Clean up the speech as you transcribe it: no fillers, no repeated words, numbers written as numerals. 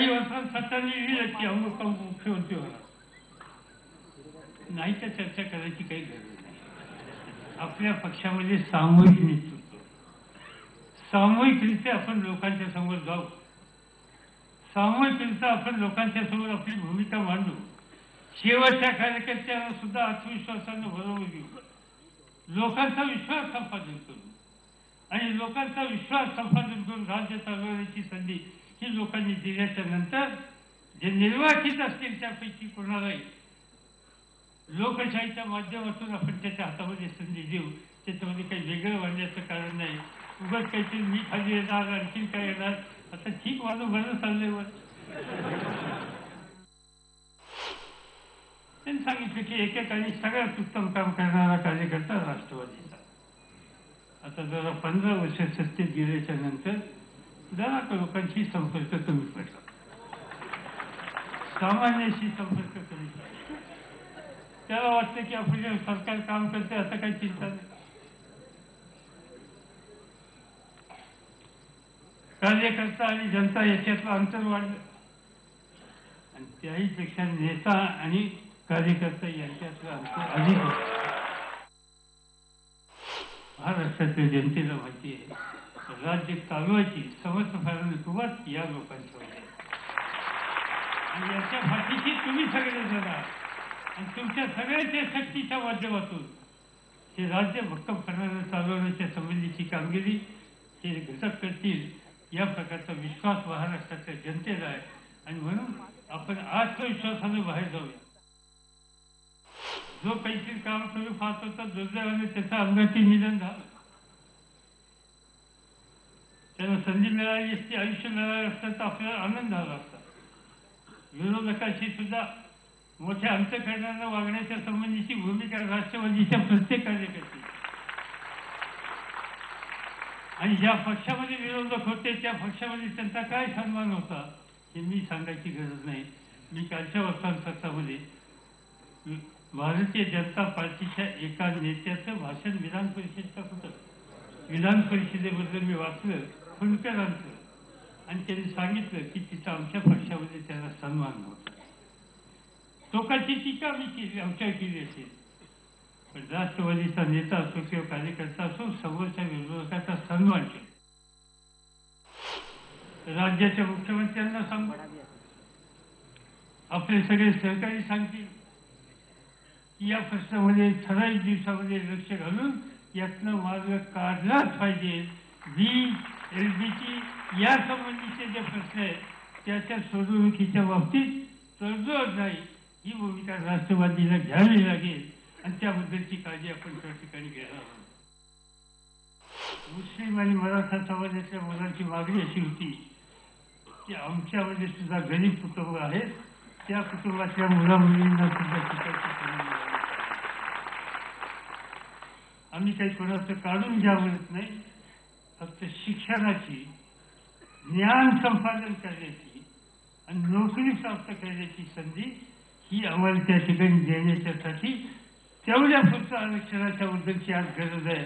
काही वर्षात सत्ताने लिहिलं की अमुक अमुक मुख्यमंत्री होणार नाही, तर चर्चा करायची काही गरज नाही. आपल्या पक्षामध्ये सामूहिक नेतृत्व, सामूहिकरित्या आपण लोकांच्या समोर जाऊ, सामूहिकरित्या आपण लोकांच्या समोर आपली भूमिका मांडू, शेवटच्या कार्यकर्त्यांना सुद्धा आत्मविश्वासानं बरोबर घेऊ, लोकांचा विश्वास संपादन करू आणि लोकांचा विश्वास संपादन करून राज्य चालवण्याची संधी ही लोकांनी दिल्याच्या नंतर जे निर्वाचित असतील त्यापैकी कोणालाही लोकशाहीच्या माध्यमातून आपण त्याच्या हातामध्ये संधी देऊ. त्याच्यामध्ये काही वेगळं वाढण्याचं कारण नाही. उगाच काहीतरी मी खाली येणार, आणखीन काय येणार, आता ठीक माझं बरं चाललंय वर. त्यांनी सांगितलं की एकेकाळी सगळ्यात उत्तम काम करणारा कार्यकर्ता राष्ट्रवादीचा. आता जरा 15 वर्ष सत्तेत गेल्याच्या नंतर जरा लोकांशी संपर्क कमी पडला, सामान्याशी संपर्क कमी पडला. त्याला वाटतं की आपलं सरकार काम करते, असं काही चिंता नाही. कार्यकर्ता आणि जनता याच्यातलं अंतर वाढलं आणि त्याही पेक्षा नेता आणि कार्यकर्ता यांच्यातलं अंतर अधिक होतं. महाराष्ट्रातल्या जनतेला माहिती आहे राज्य चालवायची समर्थपणाने सुरुवात या लोकांच्या होते आणि याच्या पाठीशी तुम्ही सगळे जण आणि तुमच्या सगळ्यांच्या शक्तीच्या माध्यमातून हे राज्य भक्कम करणाऱ्या चालवण्याच्या संबंधीची कामगिरी हे घटक करतील या प्रकारचा विश्वास महाराष्ट्राच्या जनतेला आहे. आणि म्हणून आपण आत्मविश्वासाने बाहेर जाऊया. जो काहीतरी काम करू पाहत होता दुर्दैवाने त्याचा अंगाची निधन झालं. त्याला संधी मिळाली असती, आयुष्य मिळालं असतं तर आपल्याला आनंद झाला असता. विरोधकाशी सुद्धा मोठ्या अंतःकरणानं वागण्याच्या संबंधीची भूमिका राष्ट्रवादीच्या प्रत्येक कार्यकर्ते आणि ज्या पक्षामध्ये विरोधक होते त्या पक्षामध्ये त्यांचा काय सन्मान होता हे मी सांगायची गरज नाही. मी कालच्या वर्तमानपत्रामध्ये भारतीय जनता पार्टीच्या एका नेत्याचं भाषण विधान परिषदेचं होतं. विधान परिषदेबद्दल मी वाचलं फुलकरांचं आणि त्यांनी सांगितलं की तिचा आमच्या पक्षामध्ये त्याला सन्मान नव्हता. टोकाची टीका मी केली, आमच्या केली असेल, पण राष्ट्रवादीचा नेता असो किंवा कार्यकर्ता असो समोरच्या विरोधकाचा सन्मान केला. राज्याच्या मुख्यमंत्र्यांना सांगू, आपले सगळे सहकारी सांगतील की या प्रश्नामध्ये ठराविक दिवसामध्ये लक्ष घालून यातनं मार्ग काढलाच पाहिजे. वीज, एलबीची या संबंधीचे जे प्रश्न आहेत त्याच्या सोडवणुकीच्या बाबतीत तडजोड नाही ही भूमिका राष्ट्रवादीला घ्यावी लागेल आणि त्याबद्दलची काळजी आपण त्या ठिकाणी घेणार आहोत. मुस्लिम आणि मराठा समाजाच्या मुलांची मागणी अशी होती की आमच्यामध्ये सुद्धा गरीब कुटुंब आहेत, त्या कुटुंबातल्या मुला मुलींना सुद्धा शिकायची संधी मिळावी. आम्ही काही कोणाचं काढून घ्या म्हणत नाही, फक्त शिक्षणाची, ज्ञान संपादन करण्याची आणि नोकरी प्राप्त करण्याची संधी ही आम्हाला त्या ठिकाणी देण्याच्यासाठी तेवढ्या पुढच्या आरक्षणाच्या बद्दलची आज गरज आहे.